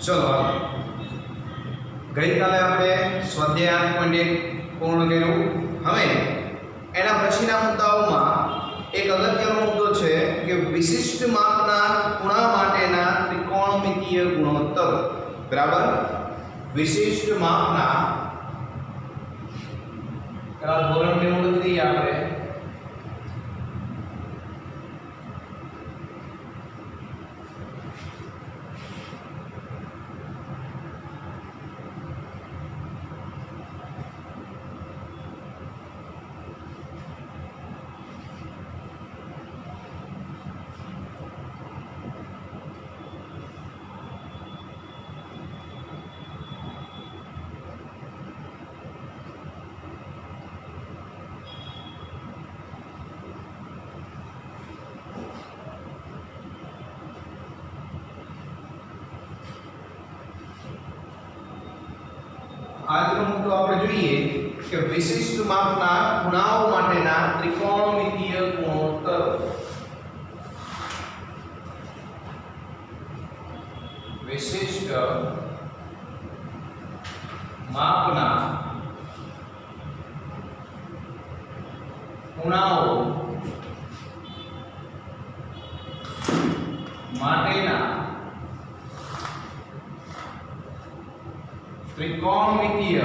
चलो गई काले આપણે સ્વાધ્યાય 8.1 પૂર્ણ કર્યું। હવે એના પછીના મુદ્દાઓમાં એક અગત્યનો મુદ્દો છે કે વિશિષ્ટ માપના ખૂણા માટેના ત્રિકોણમિતીય ગુણોત્તર। બરાબર, વિશિષ્ટ માપના ધોરણને ઓળખી દઈએ આપણે। આજનો મુદ્દો આપણે જોઈએ કે વિશિષ્ટ માપના ખૂણાઓ માટેના ત્રિકોણમિતીય ગુણોત્તર। વિશિષ્ટ માપના ખૂણાઓ માટેના त्रिकोणमितीय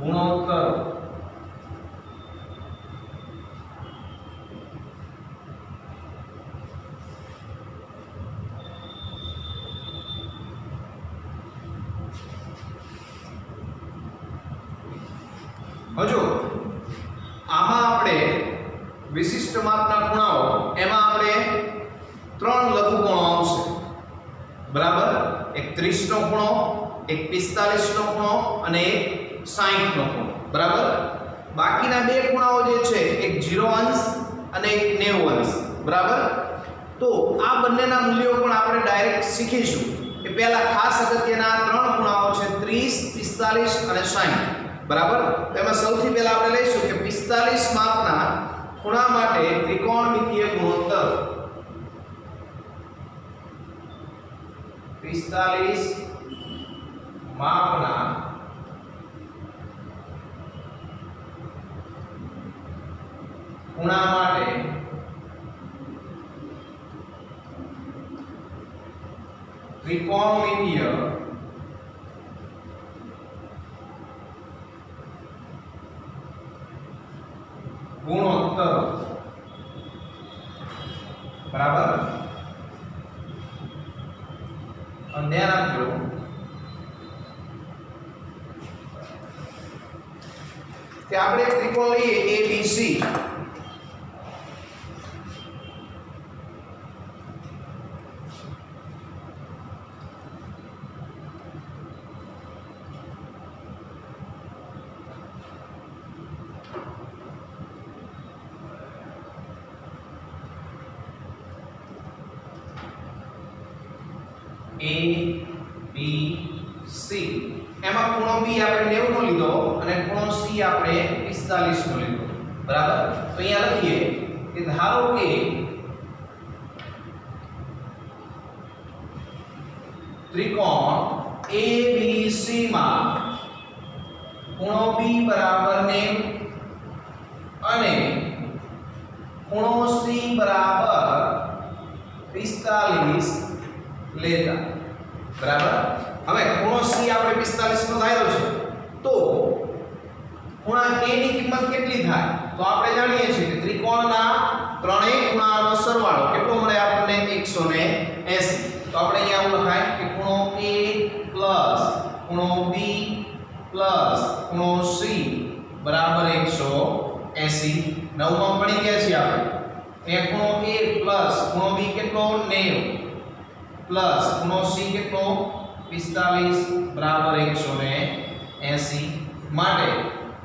गुणोत्तर। हजू आमा आपणे विशिष्ट मापना खूणाओ एमां आपणे त्रण लघुकोणों आवशे। बराबर, एक 30 नो खूणो, एक 45 नो खूणो अने एक 60 नो खूणो। बराबर, बाकीना बे खूणाओ जे छे एक 0 अंश अने एक 90 अंश। बराबर, तो आ बंनेना मूल्यो पण आपणे डायरेक्ट शीखीशुं के पहेला खास अगत्यना त्रण खूणाओ छे 30, 45 अने 60। बराबर, तो एमां सौथी पहेला आपणे लईशुं के 45 मापना खूणा माटे त्रिकोणमितीय गुणोत्तर। 45 मापना खूणा माटे त्रिकोणमितीय गुणोत्तर। बराबर, ध्यान रखो कि આપણે એક ત્રિકોણ લઈએ ABC। A B C એમાં ખૂણો B આપણે 90 નો લીધો અને ખૂણો C આપણે 45 નો લીધો। બરાબર, તો અહીંયા લખીએ કે ધારો કે ત્રિકોણ ABC માં ખૂણો B બરાબર 90 અને ખૂણો C બરાબર 45 लेता। बराबर, हमें खूणो C આપણે 45 નો ધાર્યો છે તો ખૂણા A ની કિંમત કેટલી થાય? તો આપણે જાણીએ છીએ કે ત્રિકોણના ત્રણેય ખૂણાનો સરવાળો કેટલો મળે આપણને 180। તો આપણે અહીંયા આવું લખાય કે ખૂણો A પ્લસ ખૂણો B પ્લસ ખૂણો C બરાબર 180। નવમાં પડી ગયા છીએ આપણે। એ ખૂણો A પ્લસ ખૂણો B કેટલો 90 प्लस ખૂણો C કેટલો 45 બરાબર 180 માટે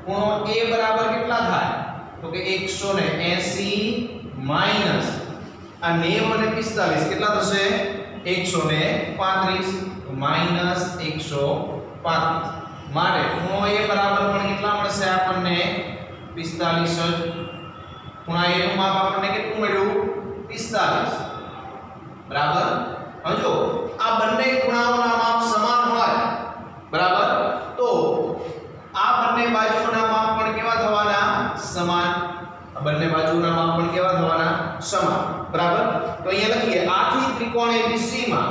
ખૂણો A બરાબર કેટલા થાય? તો કે 180 માઈનસ આ 90 અને 45 કેટલા થશે? 135 માઈનસ 135 માટે ખૂણો A બરાબર પણ કેટલા મળશે આપણને 45 જ। ખૂણા ખૂણા A નું માપ આપણને કેટલું મળ્યું 45 બરાબર. હવે જો આ બંને ખૂણાઓના માપ સમાન હોય બરાબર તો આ બંને બાજુઓના માપ પણ કેવા થવાના સમાન. આ બંને બાજુઓના માપ પણ કેવા થવાના સમાન બરાબર. તો અહીંયા લખીએ આથી ત્રિકોણ ABC માં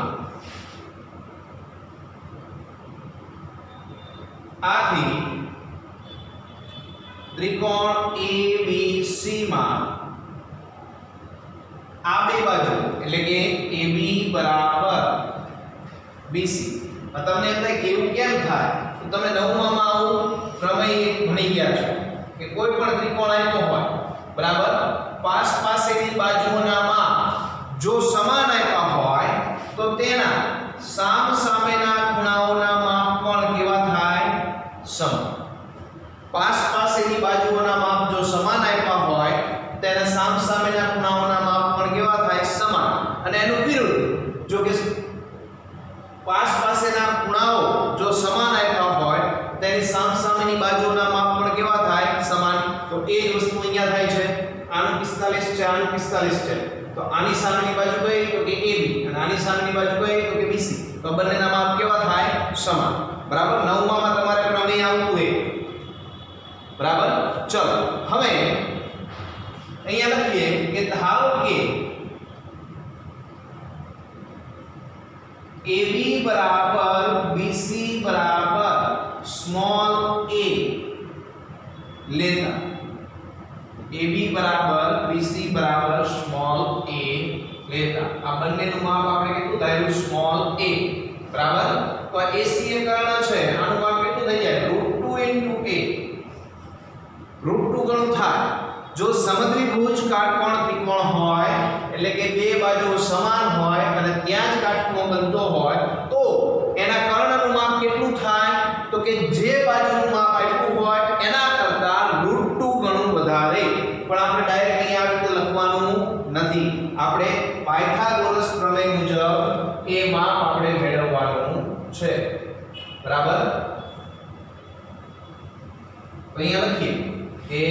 આથી ત્રિકોણ ABC માં આ બે બાજુ એટલે કે AB બરાબર BC. તમને એમ થાય કે એવું કેમ થાય તો તમે 9મા માં આવું પ્રમેય ભણી ગયા છો કે કોઈ પણ ત્રિકોણ આપ્યો હોય બરાબર પાસેની બાજુઓના માપ જો સમાન આપ્યા હોય તો તેના સામસામેના ખૂણાઓના માપ પણ કેવા થાય સમાન. પાસેની બાજુઓના માપ જો સમાન આપ્યા હોય તેના સામસામેના ખૂણાઓના માપ પણ કેવા થાય સમાન. અને એનું વિરુદ્ધ જો કે પાસેના ખૂણાઓ જો સમાન આપ્યા હોય તેની સામસામેની બાજુઓના માપ પણ કેવા થાય સમાન. તો એ જ વસ્તુ અહીંયા થાય છે. આનું 45 છે આનું 45 છે તો આની સામેની બાજુ કઈ તો કે AB અને આની સામેની બાજુ કઈ તો કે BC. તો બંનેના માપ કેવા થાય સમાન બરાબર. 9મા માં તમારે પ્રમેય આવતું હોય બરાબર. ચલો હવે અહીંયા લખીએ કે ધારો કે AB બરાબર BC બરાબર સ્મોલ a લેતા AB બરાબર BC બરાબર સ્મોલ a લેતા આ બંનેનું માપ આપણે કેટલું ધાર્યું સ્મોલ a બરાબર. તો આ AC એ કર્ણ છે આનું માપ કેટલું થઈ જાય √2 * a √2 ગણું થાય. જો સમદ્વિભુજ કાટકોણ ત્રિકોણ હોય એટલે કે બે બાજુઓ સમાન હોય અને ત્યાં જ કાટખૂણો બનતો હોય તો એના કર્ણનું માપ કેટલું થાય તો કે જે બાજુનું માપ આપ્યું હોય એના કરતા √2 ગણું વધારે. પણ આપણે ડાયરેક્ટ અહીં આવી રીતે લખવાનું નથી. આપણે પાયથાગોરસ પ્રમેય મુજબ એ માપ આપણે મેળવવાનું છે બરાબર. તો અહીંયા લખીએ કે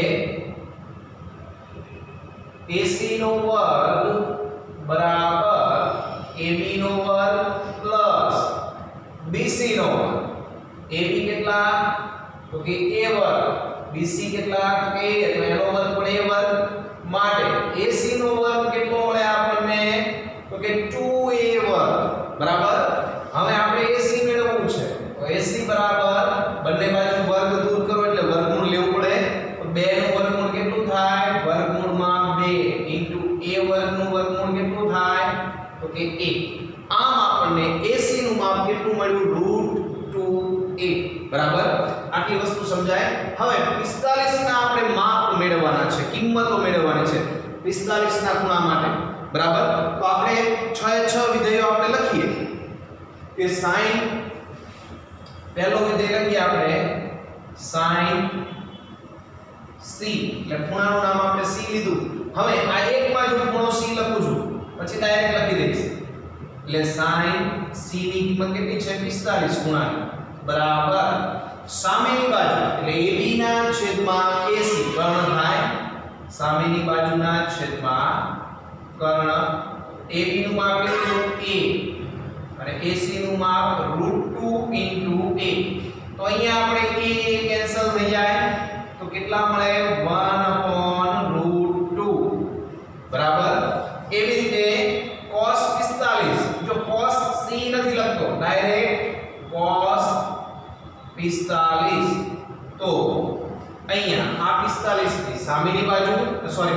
AC નો વર્ગ બરાબર AB નો વર્ગ પ્લસ BC નો વર્ગ. AB કેટલા તો કે A વર્ગ BC કેટલા તો કે A તો એનો વર્ગ પણ A વર્ગ માટે AC નો વર્ગ કેટલો મળે આપણને તો કે 2A વર્ગ બરાબર. હવે આપણે AC મેળવવું છે તો AC બરાબર બંને બાજુ વર્ગ દૂર કરો એટલે વર્ગમૂળ લેવું પડે. તો 2 નું વર્ગમૂળ કેટલું થાય વર્ગમૂળમાં 2 * A વર્ગનું વર્ગમૂળ કેટલું થાય તો કે 1. આમ આપણને AC નું માપ કેટલું મળ્યું √2a બરાબર. આટલી વસ્તુ સમજાય. હવે 45 ના આપણે માપ મેળવવાના છે કિંમતો મેળવવાની છે 45 ના ખૂણા માટે બરાબર. તો આપણે 6 વિધેયો આપણે લખીએ કે sin પહેલો વિધેય લખીએ આપણે sin c એટલે ખૂણાનું નામ આપણે c લીધું. હવે આ એક બાજુ ખૂણો c લખું છું પછી ડાયરેક્ટ લખી દઈશ એટલે sin c ની કિંમત કેટલી છે 45 ખૂણાની બરાબર સામેની બાજુ એટલે AB ના છેદમાં AC કર્ણ થાય. સામેની બાજુના છેદમાં કર્ણ. AB નું માપ કેટલું a અને AC નું માપ √2 * a. તો અહીંયા આપણે a કેન્સલ થઈ જાય તો કેટલા મળે 1/√2 બરાબર. એવી રીતે cos 45 જો cos c નથી લખતો ડાયરેક્ટ cos 45 તો અહીંયા આ 45 ની સામેની બાજુ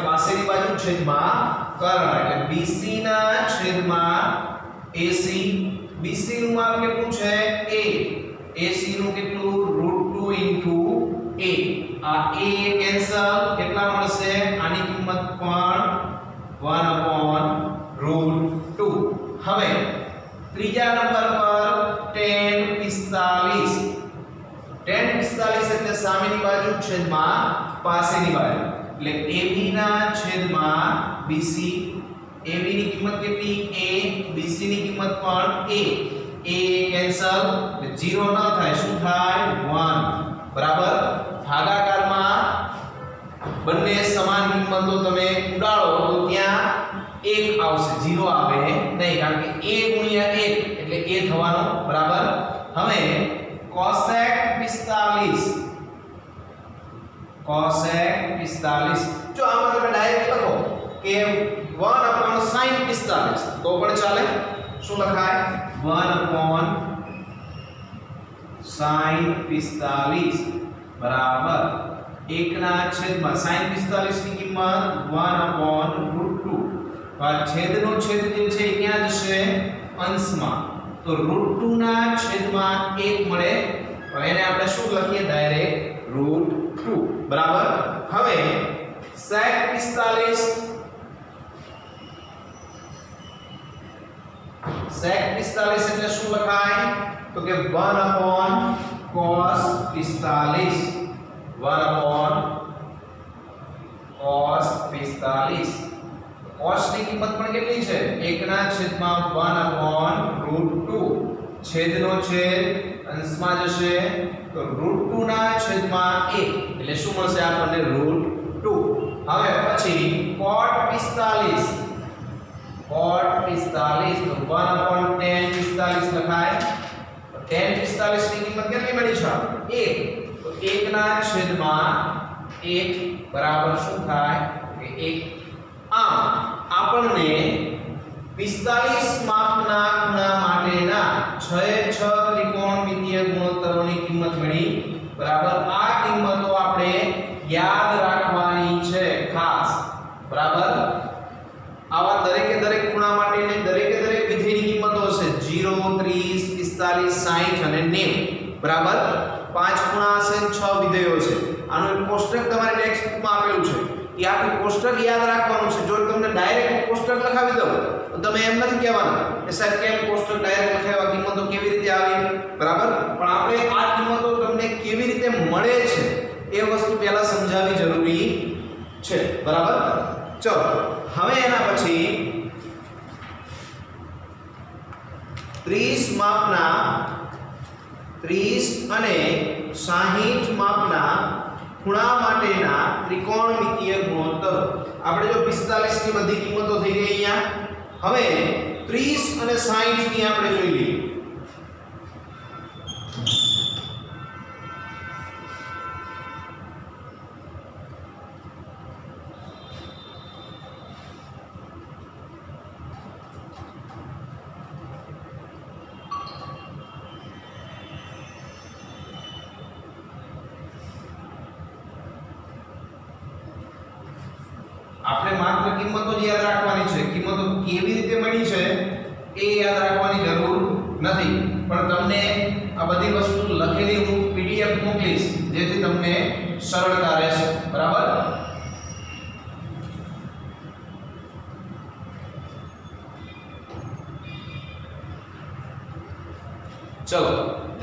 પાસેની બાજુ છેદમાં કર્ણ એટલે BC ના છેદમાં AC. BC નું માપ કેટલું છે a AC નું કેટલું √2 * a. આ a કેન્સલ કેટલા મળશે આની કિંમત પણ 1/√2. હવે ત્રીજા નંબર પર tan 45 એટલે સામેની બાજુ છેદમાં પાસેની બાજુ એટલે AB ના છેદમાં BC. AB ની કિંમત કેટલી a BC ની કિંમત પણ a કેન્સલ એટલે 0 ન થાય શું થાય 1 બરાબર. ભાગાકારમાં બંને સમાન કિંમતો તમે ઉડાડો તો ત્યાં 1 આવશે, 0 આવે નહીં, કારણ કે a ગુણ્યા 1 એટલે a થવાનો, બરાબર. હવે cosec 45 જો આમાં તમે ડાયરેક્ટ લખો કે 1 sin 45 તો પણ ચાલે. શું લખાય? 1 sin 45 બરાબર 1 ના છેદમાં sin 45 ની કિંમત 1/√2. તો આ છેદનો છેદ જે છે એ ક્યાં જશે? અંશમાં. તો √2 ના છેદમાં 1 મળે, તો એને આપણે શું લખીએ? ડાયરેક્ટ √2, બરાબર. હવે sec 45 એટલે શું લખાય? તો કે 1/cos 45 cos ની કિંમત પણ કેટલી છે? 1 ના છેદમાં 1/√2, છેદનો છેદ અંશમાં જશે, તો √2 ના છેદમાં 1 એટલે શું મળશે આપણને? √2. હવે પછી cot 45 તો 1/tan 45 લખાય. tan 45 ની કિંમત કેટલી મળી છે? 1. તો 1 ના છેદમાં 1 બરાબર શું થાય? કે 1. આમ આપણને 45 માપના ખૂણા માટેના 6 ત્રિકોણમિતિય ગુણોત્તરોની કિંમત મળી, બરાબર. આ કિંમતો આપણે યાદ રાખવાની છે ખાસ, બરાબર. આવા દરેકે દરેક ખૂણા માટેની દરેકે દરેક વિધેયની કિંમતો હશે 0, 30, 45, 60 અને 90, બરાબર. 5 ખૂણા હશે, 6 વિધેયો છે. આનું એક કોષ્ટક તમારે ટેક્સ્ટ બુકમાં આપેલું છે, એ આખું કોષ્ટક યાદ રાખવાનું છે. જો તમને ડાયરેક્ટ કોષ્ટક લખાવી દઉં તો તમે એમ નથી કહેવાનું કે સાહેબ કેમ કોષ્ટક ડાયરેક્ટ લખાવ્યા, કિંમતો કેવી રીતે આવી, બરાબર. પણ આપણે આ કિંમતો તમને કેવી રીતે મળે છે એ વસ્તુ પહેલા સમજાવવી જરૂરી છે, બરાબર. ચલો હવે એના પછી 30 અને 60 માપના ખૂણા માટેના ત્રિકોણમિતિય ગુણોત્તર. આપણે જો 45 ની બધી કિંમતો થઈ ગઈ અહીંયા. હવે 30 અને 60 ની આપણે જોઈ લઈએ. આપણે માત્ર કિંમતો જ યાદ રાખવાની છે, કિંમતો કેવી રીતે મળી છે એ યાદ રાખવાની જરૂર નથી. પણ તમને આ બધી વસ્તુ લખેલી હું PDF મોકલીશ જેથી તમને સરળતા રહેશે, બરાબર. ચલો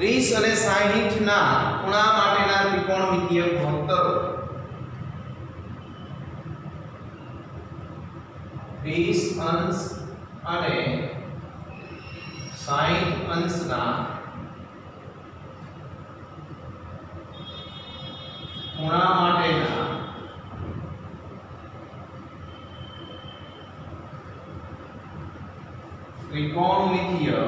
30 અને 60 ના ખૂણા માટેના ત્રિકોણમિતિય ગુણોત્તરો. 30 અંશ અને 60 અંશના ખૂણા માટેના ત્રિકોણમિતિય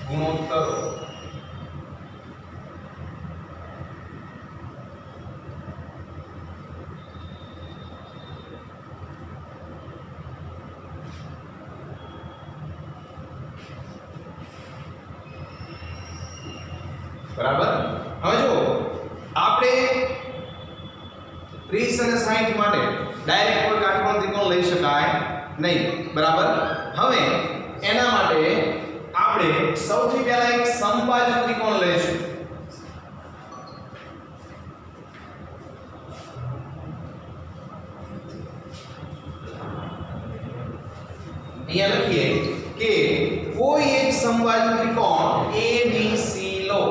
ગુણોત્તરો. બરાબર. હવે જો આપણે 30 અને 60 માટે ડાયરેક્ટ કોઈ કાટકોણ ત્રિકોણ લઈ શકાય નહીં, બરાબર. હવે એના માટે આપણે સૌથી પહેલા એક સમબાજુ ત્રિકોણ લઈશું. અહીંયા લખીએ કે કોઈ એક સમબાજુ ત્રિકોણ ABC લો.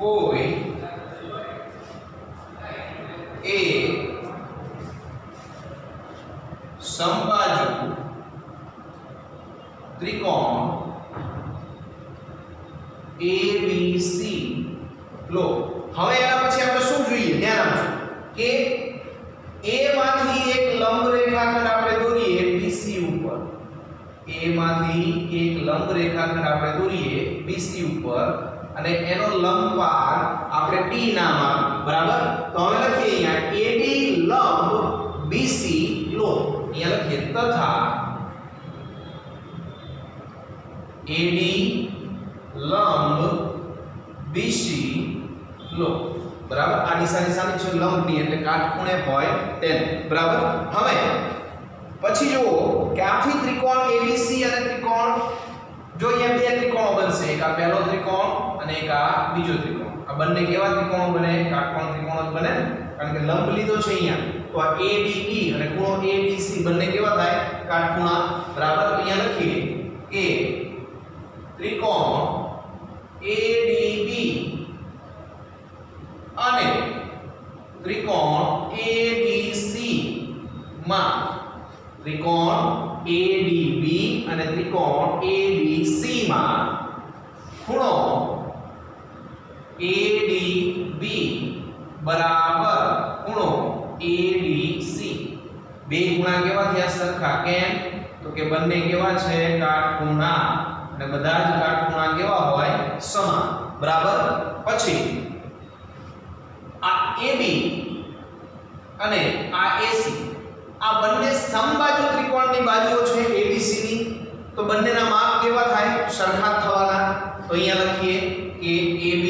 કોઈ એક સમબાજુ ત્રિકોણ ABC લો હવે એના પછી આપણે શું જોઈએ ધ્યાન આપજો કે A માંથી એક લંબ રેખાખંડ આપણે દોરીએ BC ઉપર A માંથી એક લંબ રેખાખંડ આપણે દોરીએ BC ઉપર અને એનો લંબપાર આપણે T નામ આપ્યું બરાબર તો હવે લખીએ અહીંયા AD લંબ BC લો અહીંયા લખીએ તથા AD લંબ BC લો બરાબર આ દિશાની સામે છે લંબની એટલે કાટખૂણે હોય તેમ બરાબર હવે પછી જુઓ કે આથી ત્રિકોણ ABC અને ત્રિકોણ જો અહીંયા બે ત્રિકોણો બનશે એક આ પહેલો ત્રિકોણ અને એક આ બીજો ત્રિકોણ આ બંને કેવા ત્રિકોણો બને કાટકોણ ત્રિકોણો જ બને ને કારણ કે લંબ લીધો છે અહીંયા તો આ ADE અને ખૂણો ADC બંને કેવા થાય કાટખૂણા બરાબર અહીંયા લખીએ કે ત્રિકોણ ADB અને ત્રિકોણ ABC માં ત્રિકોણ ADB અને ત્રિકોણ ABC માં ખૂણો ADB બરાબર ખૂણો ADC બે ખૂણા કેવા થયા સરખા કેમ તો કે બંને કેવા છે કાટખૂણા અને બધા જ કાટખૂણા કેવા હોય સમાન બરાબર પછી આ AB અને આ AC આ બંને સમબાજુ ત્રિકોણની બાજુઓ છે ABC ની તો બંનેના માપ કેવા થાય સરખા થવાના તો અહીંયા લખીએ કે AB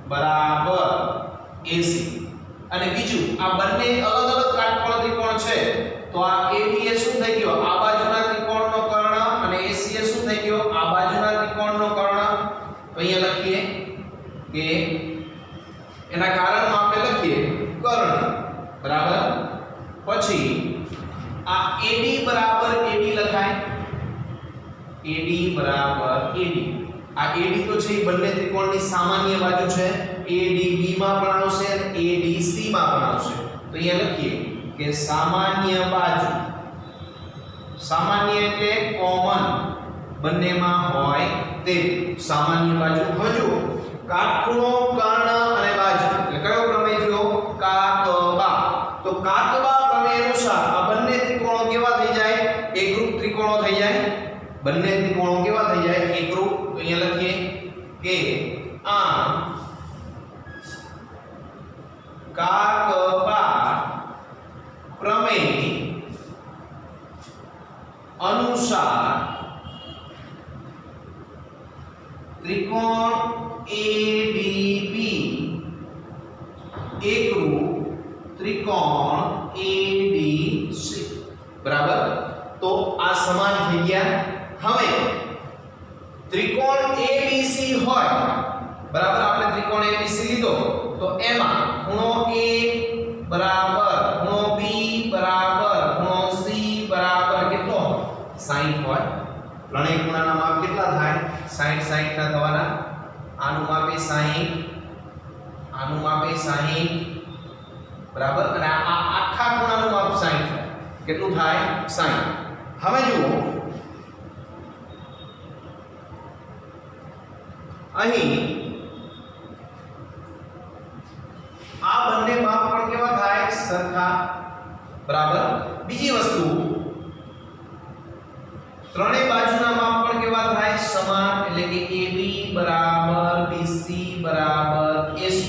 બરાબર AC અને બીજું આ બંને અલગ અલગ કાટકોણ ત્રિકોણ છે તો આ AB એ શું થઈ ગયો આ બાજુના ત્રિકોણનો કર્ણ અને AC એ શું થઈ ગયો આ બાજુના ત્રિકોણનો કર્ણ તો અહીંયા લખીએ કે એના કારણમાં આપણે લખીએ કર્ણ બરાબર પછી આ AD બરાબર AD લખાય AD બરાબર AD આ AD તો છે બંને ત્રિકોણની સામાન્ય બાજુ છે ADB માં પણ આવશે અને ADC માં પણ આવશે તો અહીંયા લખીએ કે સામાન્ય બાજુ સામાન્ય એટલે કોમન બંનેમાં હોય તે સામાન્ય બાજુ હજુ કાટખૂણો કર્ણ અને બાજુ એટલે કયો પ્રમેય થયો કાકબા તો કાકબા પ્રમેય અનુસાર આ બંને ત્રિકોણો કેવા થઈ જાય એકરૂપ ત્રિકોણો થઈ જાય બંને ત્રિકોણો કેવા થઈ જાય એકરૂપ તો અહીંયા લખીએ કે આ કાકબા પ્રમેય અનુસાર ત્રિકોણ ADB એકરૂપ ત્રિકોણ ADC બરાબર તો આ સમાન થઈ ગયા હવે ત્રિકોણ ABC હોય બરાબર આપણે ત્રિકોણ ABC લીધો તો એમાં ખૂણો A બરાબર ખૂણો B બરાબર ખૂણો C બરાબર કેટલો 60 હોય ત્રણેય ખૂણાના માપ કેટલા થાય 60 60 ના થવાના આનું માપ એ 60 આનું માપ એ 60 બરાબર અને આ આખા ખૂણાનું માપ 60 થાય કેટલું થાય 60 હવે જુઓ અહીં આ બંને માપ પણ કેવા થાય સરખા બરાબર બીજી વસ્તુ ત્રણેય બાજુના માપ પણ કેવા થાય સમાન એટલે કે AB બરાબર BC બરાબર AC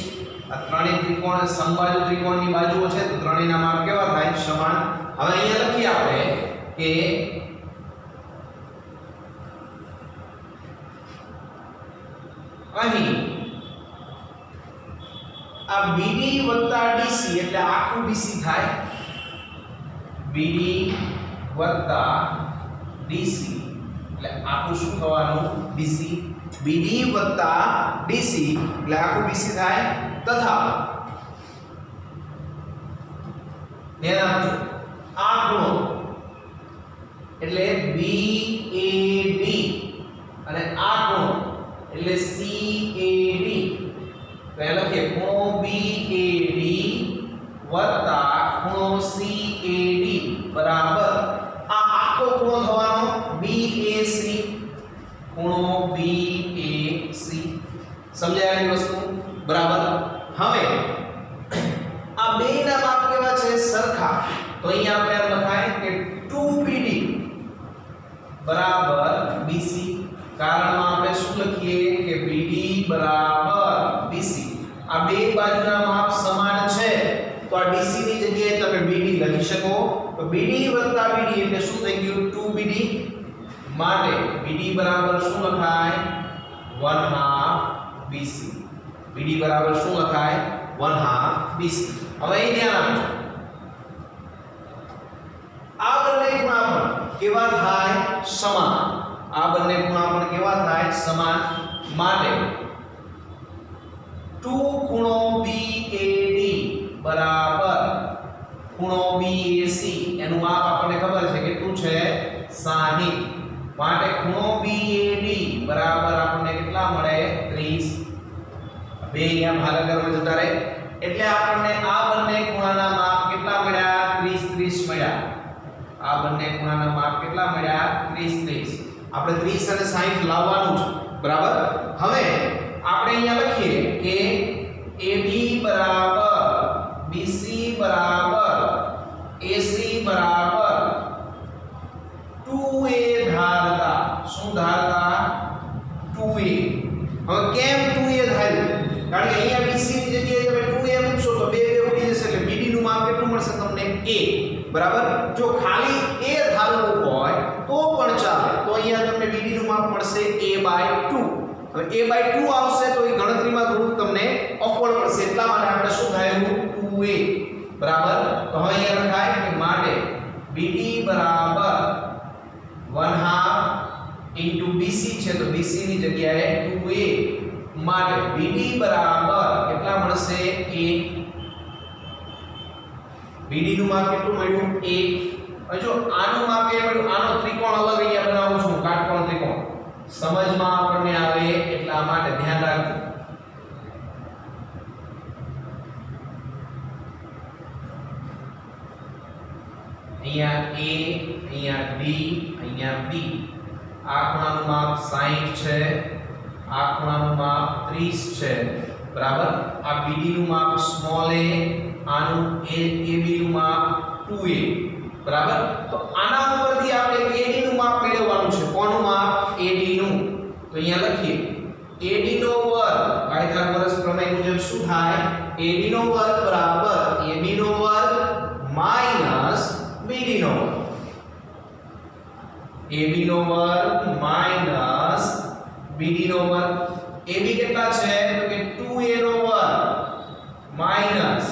આ ત્રણેય ત્રિકોણ સમબાજુ ત્રિકોણની બાજુઓ છે તો ત્રણેયના માપ કેવા થાય સમાન હવે અહીંયા લખીએ આપણે કે અહીં આ BD DC એટલે આખું BC થાય BD DC એટલે આખું શું થવાનું BC BD DC એટલે આખું BC થાય તથા ધ્યાન આપજો આ ખૂણો એટલે BAD અને આ ખૂણો એટલે CAD તો એ લખીએ ખૂણો BAD ખૂણો CAD બરાબર આ આખો ખૂણો થવાનો BAC ખૂણો BAC સી સમજાયેલી વસ્તુ બરાબર હવે આ બેના માપ કેવા છે સરખા તો અહીંયા આપણે લખાય કે 2BD બરાબર BC કારણમાં આપણે શું લખીએ કે BD બરાબર BC આ બે બાજુના માપ સમાન છે તો આ DC ની જગ્યાએ તમે BD લખી શકો તો BD વત્તા BD એટલે શું થઈ ગયું 2BD માટે BD બરાબર શું લખાય 1/2 BC BD બરાબર શું લખાય 1/2 BC હવે અહીં ધ્યાન આપજો આ બંને ખૂણા પણ કેવા થાય સમાન આ બંને ખૂણા પણ કેવા થાય સમાન માટે 2 ખૂણો BAD બરાબર ખૂણો BAC એનું માપ આપણને ખબર છે કેટલું છે 60 માટે ખૂણો BAD બરાબર આપણને કેટલા મળે 30 બે અહીંયા ભાગાકારમાં જતા રહે એટલે આપણને આ બંને ખૂણાના માપ કેટલા મળ્યા 30 30 મળ્યા આ બંને ખૂણાના માપ કેટલા મળ્યા 30 30 આપણે 30 અને 60 લાવવાનું છે બરાબર હવે આપણે અહીંયા લખીએ કે AB બરાબર BC બરાબર AC બરાબર 2A ધારતા શું ધારતા 2A હવે કેમ 2A ધાર્યું કારણ કે અહીંયા BC ની જગ્યાએ તમે 2A મૂકશો તો બે ઉડી જશે એટલે BD નું માપ કેટલું મળશે તમને A બરાબર જો ખાલી A ધારવું હોય તો પણ ચાલે તો અહીંયા તમને BD નું માપ મળશે A/2 હવે A/2 આવશે તો એ ગણતરીમાં થોડું તમને ઓકવર્ડ પડશે એટલા માટે આપણે શું ધાર્યું 2A બરાબર તો હવે અહીંયા લખાય કે માટે BD બરાબર 1/2 BC છે તો BC ની જગ્યાએ 2A માટે BD બરાબર કેટલા મળશે 1 BD નું માપ કેટલું મળ્યું 1 હવે જો આનું માપ એ મળ્યું આનો ત્રિકોણ અલગ અહીંયા બનાવું છું કાટકોણ ત્રિકોણ સમજમાં આપણને આવે એટલા માટે ધ્યાન રાખજો અહીંયા A અહીંયા D અહીંયા B આ ખૂણાનું માપ 60 છે આ ખૂણાનું માપ 30 છે બરાબર આ BD નું માપ સ્મોલ a આનું AB નું માપ 2A બરાબર તો આના ઉપરથી આપણે AD નું માપ મેળવવાનું છે કોનું માપ AD નું તો અહીંયા લખીએ AD નો વર્ગ પાયથાગોરસ પ્રમેય મુજબ શું થાય AD નો વર્ગ બરાબર AB નો વર્ગ માઈનસ BD નો વર્ગ AB નો વર્ગ માઈનસ BD નો વર્ગ AB કેટલા છે તો કે 2A નો વર્ગ માઈનસ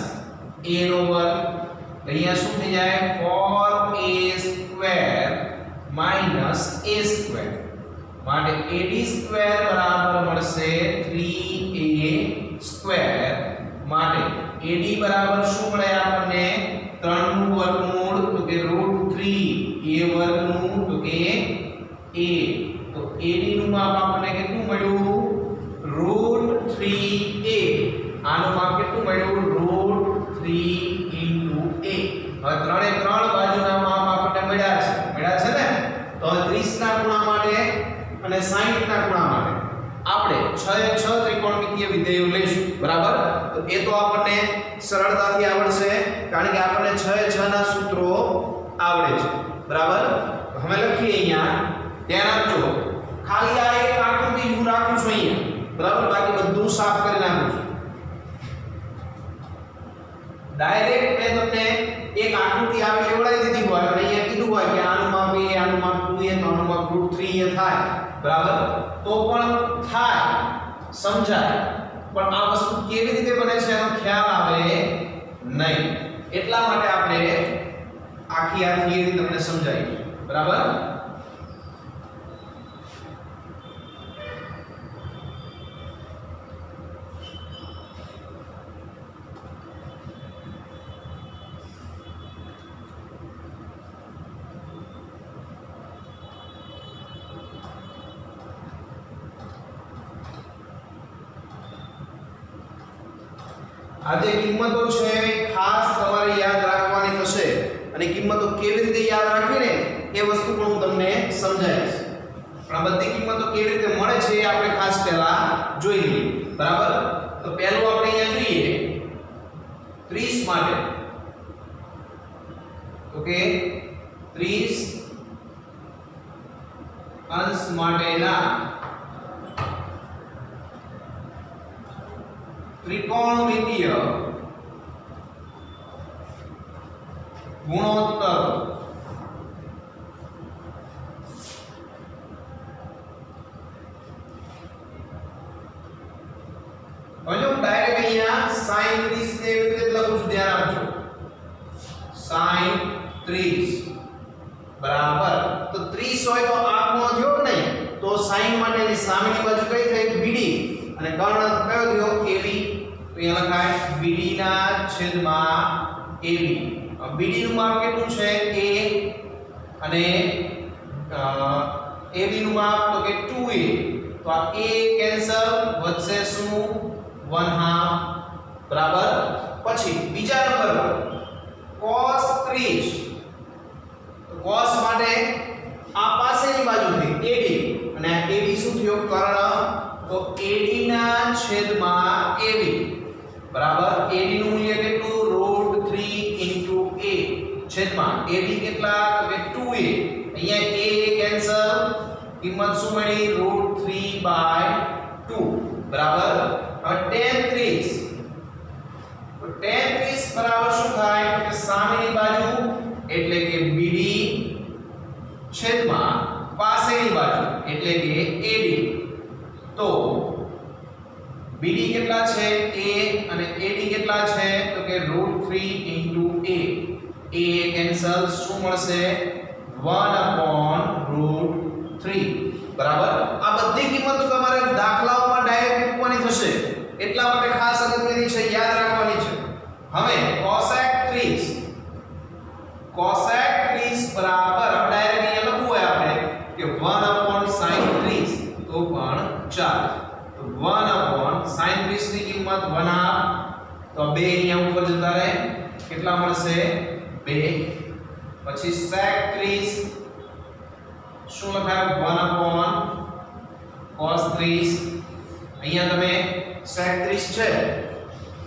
A નો વર્ગ અહીંયા શું થઈ જાય 4A square minus A square માટે AD સ્ક્વેર બરાબર મળશે 3A સ્ક્વેર માટે AD બરાબર શું મળે આપણને 3 નું વર્ગમૂળ તો કે √3 A વર્ગનું તો કે A તો AD નું માપ આપણને કેટલું મળ્યું √3A આનું માપ કેટલું મળ્યું √3 * A હવે ત્રણે ત્રણ બાજુના માપ આપણને મળ્યા છે ને તો હવે 30 ના ખૂણા માટે અને 60 ના ખૂણા માટે આપણે 6 એ 6 ત્રિકોણમિતિય વિધેયો લઈશું બરાબર તો એ તો આપણને સરળતાથી આવડશે કારણ કે આપણને 6 એ 6 ના સૂત્રો આવડે છે બરાબર હવે લખીએ અહીંયા ધ્યાન આપજો ખાલી આ એક આકૃતિ હું રાખું છું અહીંયા બરાબર બાકી બધું સાફ કરી નાખું છું ડાયરેક્ટ મેં તમને એક આકૃતિ આવી લેવડાવી દીધી હોય અને અહીંયા કીધું હોય કે આનું માપ A આનું માપ 2A તો આનું માપ √3A થાય બરાબર તો પણ થાય સમજાય પણ આ વસ્તુ કેવી રીતે બને છે એનો ખ્યાલ આવે નહીં એટલા માટે આપણે આખી આ થિયરી તમને સમજાવી બરાબર આ જે કિંમતો છે ખાસ તમારે યાદ રાખવાની થશે અને કિંમતો કેવી રીતે યાદ રાખવી ને એ વસ્તુ પણ હું તમને સમજાવીશ પણ બધી કિંમતો કેવી રીતે મળે છે એ આપણે ખાસ પહેલા જોઈ લઈએ બરાબર તો પહેલું આપણે અહીંયા જોઈએ 30 માટે ઓકે 30 અંશ માટેના ત્રિકોણમિતીય ગુણોત્તર હવે જો ડાયરેક્ટ અહીંયા sin 30 ને એવી રીતે લખું છું ધ્યાન આપજો sin 30 બરાબર તો 30 હોય તો આ ખૂણો થયો કે નહીં તો sin માટેની સામેની બાજુ કઈ થઈ BD અને કર્ણ કયો થયો AB તો અહીંયા લખાય BD ના છેદમાં AB BD નું માપ કેટલું છે A અને AB નું માપ તો કે 2A તો આ A કેન્સલ વધશે શું 1/2 બરાબર પછી બીજા નંબર પર cos 30 તો cos માટે આ પાસેની બાજુ થઈ AD અને આ AB શું થયો કર્ણ તો AD ના છેદમાં AB બરાબર AD નું મૂલ્ય કેટલું √3 a છેદમાં AB કેટલા તો કે 2a અહીંયા a કેન્સલ કિંમત શું મળી √3/2 બરાબર હવે tan 30 તો tan 30 બરાબર શું થાય કે સામેની બાજુ એટલે કે BD છેદમાં પાસેની બાજુ એટલે કે AD તો BD કેટલા છે A અને AD કેટલા છે તો કે √3 a કેન્સલ શું મળશે 1/√3 બરાબર આ બધી કિંમતો તમારે દાખલાઓમાં ડાયરેક્ટ મૂકવાની થશે એટલા માટે ખાસ અગત્યની છે યાદ રાખવાની છે હવે cosec 30 બરાબર ડાયરેક્ટ અહીંયા લખવું હોય આપણે કે 1/sin 30 તો પણ ચાલે તો 1/sin 30 ની કિંમત 1/2 તો 2 અહીંયા ઉપર જતા રહે કેટલા મળશે 2 પછી sec 30 શું લખાય 1/cos 30 અહીંયા તમે sec 30 છે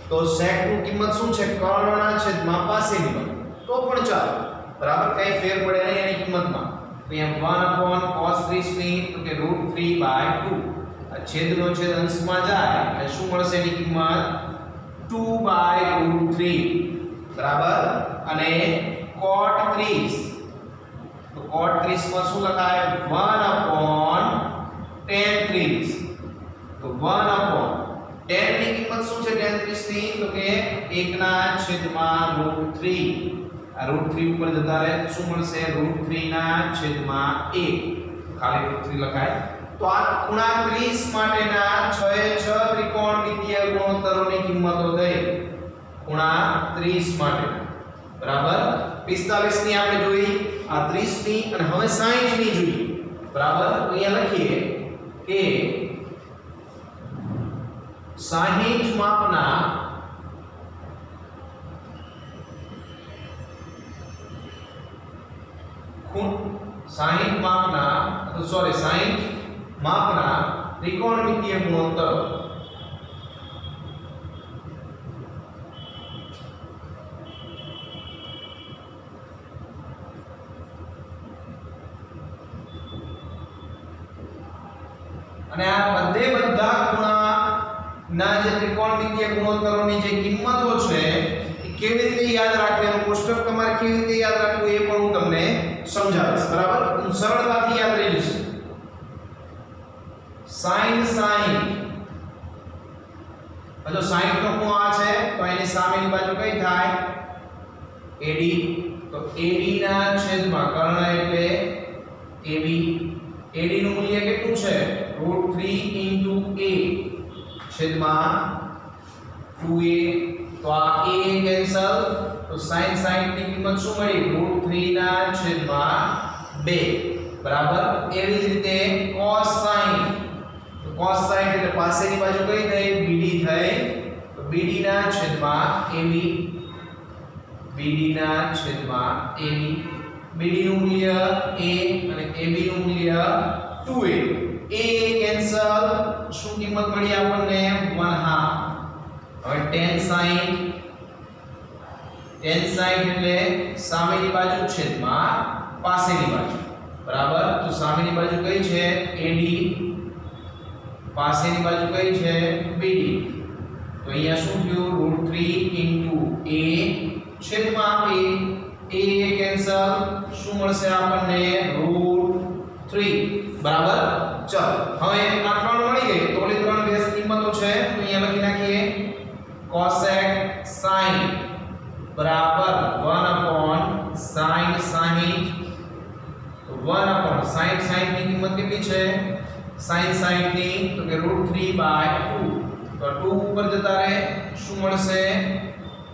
તો sec નું કિંમત શું છે કર્ણના છેદમાં પાસેની બાજુ તો પણ ચાલે બરાબર કઈ ફેર પડે નહીં એની કિંમતમાં તો અહીંયા 1/cos 30 ની તો કે √3/2 આ છેદનો છેદ અંશમાં જાય એટલે શું મળશે એની કિંમત 2/√3 બરાબર અને cot 30 તો cot 30 માં શું લખાય 1/tan 30 તો 1/tan ની કિંમત શું છે tan 30 ની તો કે 1/√3 આ √3 ઉપર જતા રહે શું મળશે √3/1 ખાલી √3 લખાય તો આ ખૂણા 30 માટેના 6 ત્રિકોણમિતીય ગુણોત્તરોની કિંમતો થઈ ખૂણા 30 માટે બરાબર 45 ની આપણે જોઈ આ 30 ની અને હવે 60 ની જોઈ બરાબર તો અહીંયા લખીએ કે 60 માપના માપના ત્રિકોણમિતીય ગુણોત્તર અને આ બધા ખૂણાના જે ત્રિકોણમિતીય ગુણોત્તરોની જે કિંમતો છે એ કેવી રીતે યાદ રાખવી એનું કોષ્ટક તમારે કેવી રીતે યાદ રાખવું એ પણ હું તમને સમજાવીશ બરાબર સરળતાથી યાદ રહી જશે sin જો 60 નો ખૂણો આ છે તો એની સામેની બાજુ કઈ થાય AD તો AD ના છેદમાં કર્ણ એટલે AB AD નું મૂલ્ય કેટલું છે √3 a છેદમાં 2a તો આ a કેન્સલ તો sin 60 ની કિંમત શું મળી √3/2 બરાબર એવી જ રીતે cos 60 એટલે પાસેની બાજુ કઈ થઈ BD થઈ તો BD ના છેદમાં AB BD નું મૂલ્ય a અને AB નું મૂલ્ય 2 2a a કેન્સલ શું કિંમત મળી આપણને 1/2 હવે tan sin એટલે સામેની બાજુ છેદમાં પાસેની બાજુ બરાબર તો સામેની બાજુ કઈ છે AD પાસેની બાજુ કઈ છે BD તો અહીંયા શું થયું √3 a છેદમાં a કેન્સલ શું મળશે આપણને √3 બરાબર ચલો હવે આ ત્રણ મળી ગઈ તો ઓલી ત્રણ બેઝ કિંમતો છે તો અહીંયા લખી નાખીએ cosec sin બરાબર 1/sin 1/sin ની કિંમત કેટલી છે sin ની તો કે √3/2 તો 2 ઉપર જતા રહે શું મળશે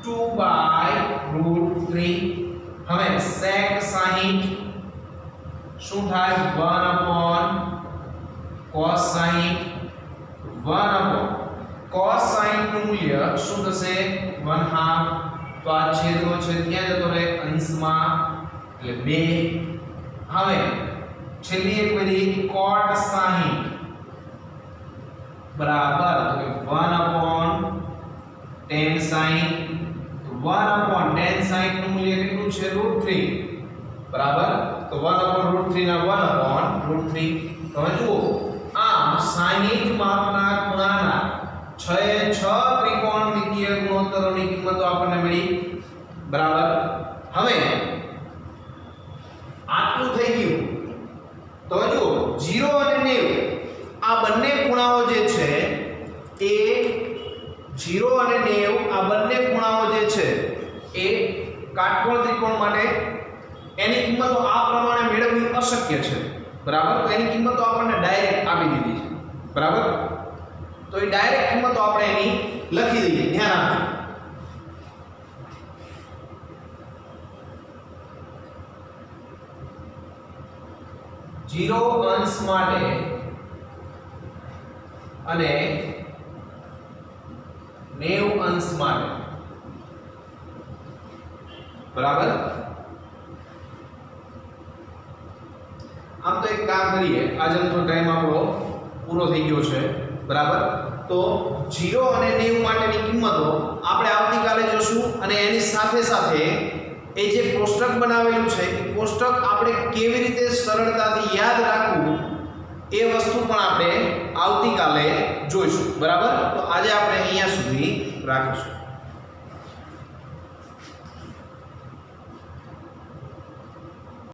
2/√3 હવે sec 60 શું થાય 1/cos 60 cos 60 નું મૂલ્ય શું થશે 1/2 તો આ છેદનો છેદ ક્યાં જતો રહે અંશમાં એટલે 2 હવે છેલ્લી એક વળી cot 60 બરાબર તો કે 1/tan 60 નું મૂલ્ય કેટલું છે √3 બરાબર તો 1/√3 ના 1/√3 હવે જુઓ આમ 60 માપના ખૂણાના 6 ત્રિકોણમિતિય ગુણોત્તરોની કિંમતો આપણને મળી બરાબર હવે આટલું થઈ ગયું તો જુઓ 0 અને 90 આ બંને ખૂણાઓ જે છે એ 0 અને 90 આ બંને ખૂણાઓ જે છે એ કાટકોણ ત્રિકોણ માટે એની કિંમતો આ પ્રમાણે મેળવવી અશક્ય છે બરાબર તો એની કિંમતો આપણને ડાયરેક્ટ આપી દીધી છે બરાબર તો એ ડાયરેક્ટ કિંમતો આપણે એની લખી દઈએ ધ્યાન આપજો 0 અંશ માટે અને 90 અંશ માટે બરાબર આમ તો એક કામ કરીએ આજે તો ટાઈમ આપણો પૂરો થઈ ગયો છે બરાબર તો 0 અને 90 માટેની કિંમતો આપણે આવતીકાલે જોશું અને એની સાથે સાથે એ જે કોષ્ટક બનાવેલું છે એ કોષ્ટક આપણે કેવી રીતે સરળતાથી યાદ રાખવું એ વસ્તુ પણ આપણે આવતીકાલે જોઈશું બરાબર તો આજે આપણે અહીંયા સુધી રાખીશું